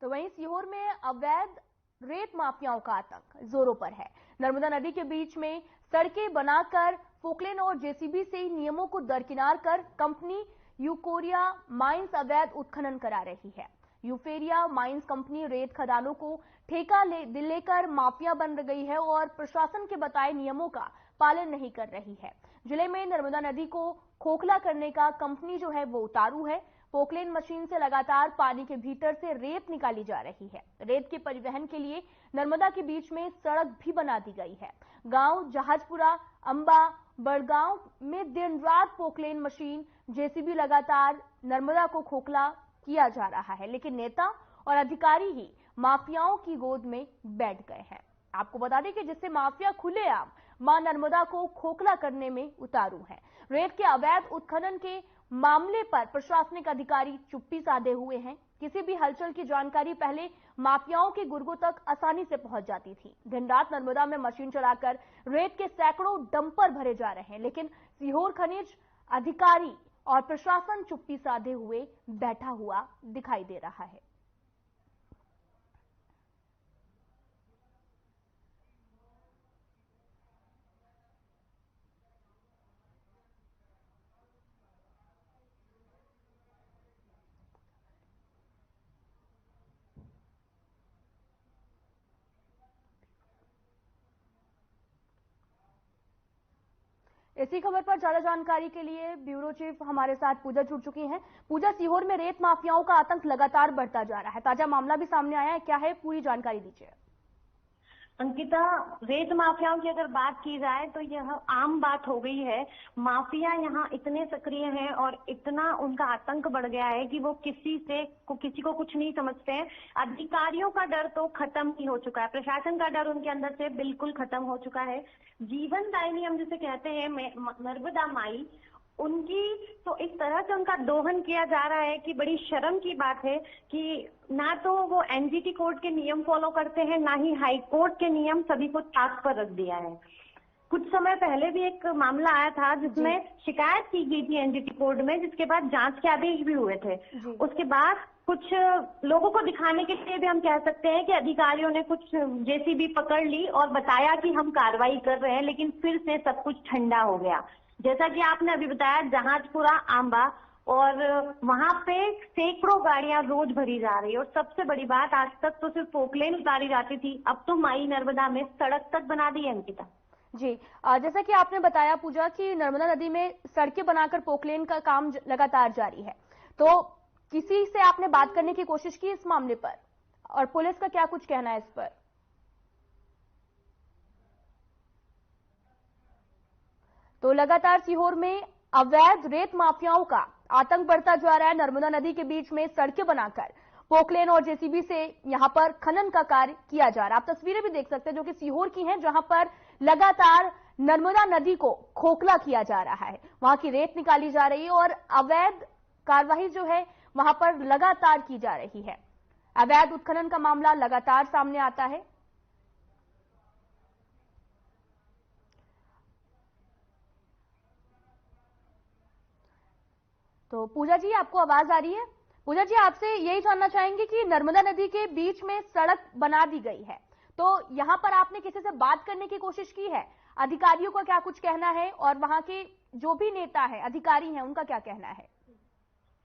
तो वहीं सीहोर में अवैध रेत माफियाओं का आतंक जोरों पर है। नर्मदा नदी के बीच में सड़कें बनाकर पोकलेन और जेसीबी से नियमों को दरकिनार कर कंपनी यूकोरिया माइंस अवैध उत्खनन करा रही है। यूफेरिया माइंस कंपनी रेत खदानों को ठेका लेकर माफिया बन गई है और प्रशासन के बताए नियमों का पालन नहीं कर रही है। जिले में नर्मदा नदी को खोखला करने का कंपनी जो है वो उतारू है। पोकलेन मशीन से लगातार पानी के भीतर से रेत निकाली जा रही है। रेत के परिवहन के लिए नर्मदा के बीच में सड़क भी बना दी गई है। गांव जहाजपुरा, अंबा, बड़गांव में दिन रात पोकलेन मशीन, जेसीबी लगातार नर्मदा को खोखला किया जा रहा है, लेकिन नेता और अधिकारी ही माफियाओं की गोद में बैठ गए हैं। आपको बता दें कि जिससे माफिया खुलेआम मां नर्मदा को खोखला करने में उतारू है। रेत के अवैध उत्खनन के मामले पर प्रशासनिक अधिकारी चुप्पी साधे हुए हैं। किसी भी हलचल की जानकारी पहले माफियाओं के गुर्गों तक आसानी से पहुंच जाती थी। दिन रात नर्मदा में मशीन चलाकर रेत के सैकड़ों डंपर भरे जा रहे हैं, लेकिन सीहोर खनिज अधिकारी और प्रशासन चुप्पी साधे हुए बैठा हुआ दिखाई दे रहा है। इसी खबर पर ज्यादा जानकारी के लिए ब्यूरो चीफ हमारे साथ पूजा जुड़ चुकी हैं। पूजा, सीहोर में रेत माफियाओं का आतंक लगातार बढ़ता जा रहा है, ताजा मामला भी सामने आया है, क्या है पूरी जानकारी दीजिए। अंकिता, रेत माफियाओं की अगर बात की जाए तो यह आम बात हो गई है। माफिया यहाँ इतने सक्रिय हैं और इतना उनका आतंक बढ़ गया है कि वो किसी को कुछ नहीं समझते हैं। अधिकारियों का डर तो खत्म ही हो चुका है, प्रशासन का डर उनके अंदर से बिल्कुल खत्म हो चुका है। जीवनदायिनी हम जिसे कहते हैं नर्मदा माई, उनकी तो इस तरह से उनका दोहन किया जा रहा है कि बड़ी शर्म की बात है कि ना तो वो एनजीटी कोर्ट के नियम फॉलो करते हैं, ना ही हाई कोर्ट के नियम। सभी को ताक पर रख दिया है। कुछ समय पहले भी एक मामला आया था जिसमें शिकायत की गई थी एनजीटी कोर्ट में, जिसके बाद जांच के आदेश भी हुए थे। उसके बाद कुछ लोगों को दिखाने के लिए भी हम कह सकते हैं कि अधिकारियों ने कुछ जेसीबी पकड़ ली और बताया कि हम कार्रवाई कर रहे हैं, लेकिन फिर से सब कुछ ठंडा हो गया। जैसा कि आपने अभी बताया, जहाजपुरा, आंबा और वहां पे सैकड़ों गाड़ियां रोज भरी जा रही है। और सबसे बड़ी बात, आज तक तो सिर्फ पोकलेन उतारी जाती थी, अब तो माई नर्मदा में सड़क तक बना दी है। अंकिता जी, जैसा कि आपने बताया पूजा कि नर्मदा नदी में सड़कें बनाकर पोकलेन का काम लगातार जारी है, तो किसी से आपने बात करने की कोशिश की इस मामले पर, और पुलिस का क्या कुछ कहना है इस पर? तो लगातार सीहोर में अवैध रेत माफियाओं का आतंक बढ़ता जा रहा है। नर्मदा नदी के बीच में सड़कें बनाकर पोकलेन और जेसीबी से यहां पर खनन का कार्य किया जा रहा है। आप तस्वीरें भी देख सकते हैं जो कि सीहोर की हैं, जहां पर लगातार नर्मदा नदी को खोखला किया जा रहा है। वहां की रेत निकाली जा रही है और अवैध कार्रवाई जो है वहां पर लगातार की जा रही है। अवैध उत्खनन का मामला लगातार सामने आता है। तो पूजा जी, आपको आवाज आ रही है? पूजा जी, आपसे यही जानना चाहेंगे कि नर्मदा नदी के बीच में सड़क बना दी गई है, तो यहां पर आपने किसी से बात करने की कोशिश की है? अधिकारियों का क्या कुछ कहना है और वहां के जो भी नेता है, अधिकारी हैं, उनका क्या कहना है?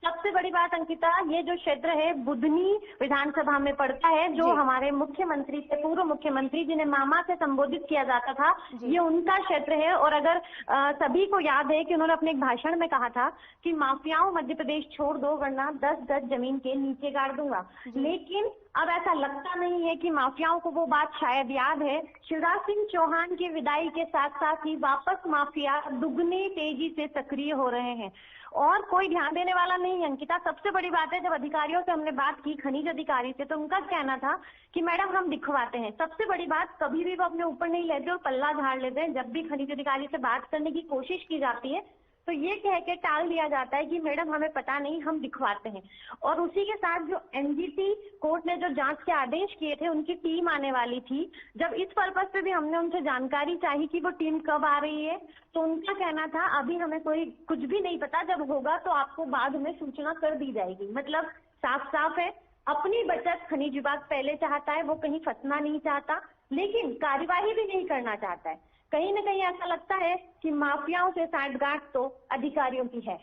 सबसे बड़ी बात अंकिता, ये जो क्षेत्र है बुधनी विधानसभा में पड़ता है, जो हमारे मुख्यमंत्री थे, पूर्व मुख्यमंत्री जिन्हें मामा से संबोधित किया जाता था, ये उनका क्षेत्र है। और अगर सभी को याद है कि उन्होंने अपने एक भाषण में कहा था कि माफियाओं मध्य प्रदेश छोड़ दो वरना 10 गज जमीन के नीचे गाड़ दूंगा। लेकिन अब ऐसा लगता नहीं है कि माफियाओं को वो बात शायद याद है। शिवराज सिंह चौहान की विदाई के साथ साथ ही वापस माफिया दुगनी तेजी से सक्रिय हो रहे हैं और कोई ध्यान देने वाला नहीं है। अंकिता, सबसे बड़ी बात है, जब अधिकारियों से हमने बात की, खनिज अधिकारी से, तो उनका कहना था कि मैडम हम दिखवाते हैं। सबसे बड़ी बात, कभी भी वो अपने ऊपर नहीं लेते और पल्ला झाड़ लेते हैं। जब भी खनिज अधिकारी से बात करने की कोशिश की जाती है तो ये कह के टाल दिया जाता है कि मैडम हमें पता नहीं, हम दिखवाते हैं। और उसी के साथ जो एनजीटी कोर्ट ने जो जांच के आदेश किए थे, उनकी टीम आने वाली थी। जब इस पर्पस पे भी हमने उनसे जानकारी चाही कि वो टीम कब आ रही है, तो उनका कहना था अभी हमें कुछ भी नहीं पता, जब होगा तो आपको बाद में सूचना कर दी जाएगी। मतलब साफ साफ है अपनी बचत खनिज विभाग पहले चाहता है, वो कहीं फंसना नहीं चाहता, लेकिन कार्यवाही भी नहीं करना चाहता है। कहीं ना कहीं ऐसा लगता है कि माफियाओं से सांठगांठ तो अधिकारियों की है।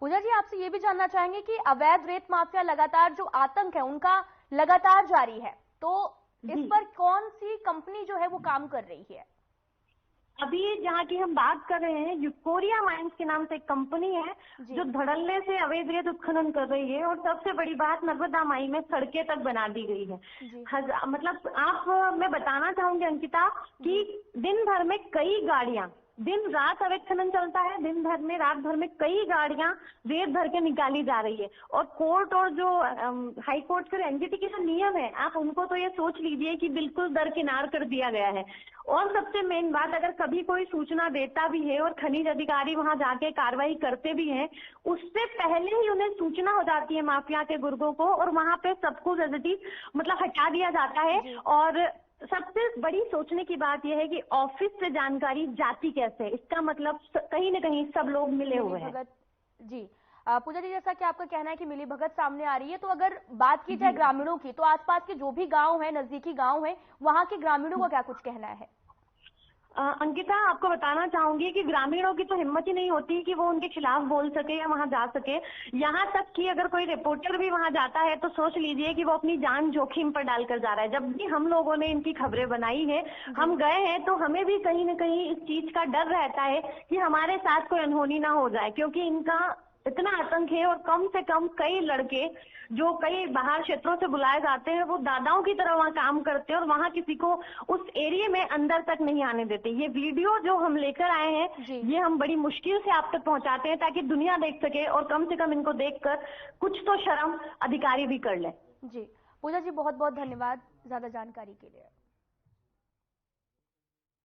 पूजा जी, आपसे ये भी जानना चाहेंगे कि अवैध रेत माफिया लगातार जो आतंक है उनका लगातार जारी है, तो इस पर कौन सी कंपनी जो है वो काम कर रही है? अभी जहाँ की हम बात कर रहे हैं, यूकोरिया माइंस के नाम से एक कंपनी है जो धड़ल्ले से अवैध रेत उत्खनन कर रही है। और सबसे बड़ी बात, नर्मदा माई में सड़कें तक बना दी गई है। मतलब मैं बताना चाहूंगी अंकिता कि दिन भर में कई गाड़ियां, दिन रात अवैध खनन चलता है, दिन भर में रात भर में कई गाड़ियां रेत भर के निकाली जा रही है। और कोर्ट और जो हाई कोर्ट के एनजीटी के जो नियम है, आप उनको तो ये सोच लीजिए कि बिल्कुल दरकिनार कर दिया गया है। और सबसे मेन बात, अगर कभी कोई सूचना देता भी है और खनिज अधिकारी वहां जाके कार्रवाई करते भी हैं, उससे पहले ही उन्हें सूचना हो जाती है माफिया के गुर्गों को, और वहां पे सब कुछ मतलब हटा दिया जाता है। और सबसे बड़ी सोचने की बात यह है कि ऑफिस से जानकारी जाती कैसे, इसका मतलब कहीं न कहीं सब लोग मिले हुए हैं। जी पूजा जी, जैसा कि आपका कहना है कि मिलीभगत सामने आ रही है, तो अगर बात की जाए ग्रामीणों की, तो आसपास के जो भी गांव हैं, नजदीकी गांव हैं, वहां के ग्रामीणों का क्या कुछ कहना है? अंकिता, आपको बताना चाहूंगी कि ग्रामीणों की तो हिम्मत ही नहीं होती कि वो उनके खिलाफ बोल सके या वहां जा सके। यहाँ तक कि अगर कोई रिपोर्टर भी वहां जाता है तो सोच लीजिए कि वो अपनी जान जोखिम पर डालकर जा रहा है। जब भी हम लोगों ने इनकी खबरें बनाई है, हम गए हैं, तो हमें भी कहीं न कहीं इस चीज का डर रहता है कि हमारे साथ कोई अनहोनी ना हो जाए, क्योंकि इनका इतना आतंक है। और कम से कम कई लड़के जो कई बाहर क्षेत्रों से बुलाए जाते हैं, वो दादाओं की तरह वहाँ काम करते हैं और वहाँ किसी को उस एरिया में अंदर तक नहीं आने देते। ये वीडियो जो हम लेकर आए हैं, ये हम बड़ी मुश्किल से आप तक पहुँचाते हैं ताकि दुनिया देख सके और कम से कम इनको देखकर कुछ तो शर्म अधिकारी भी कर ले। जी पूजा जी, बहुत बहुत धन्यवाद ज्यादा जानकारी के लिए।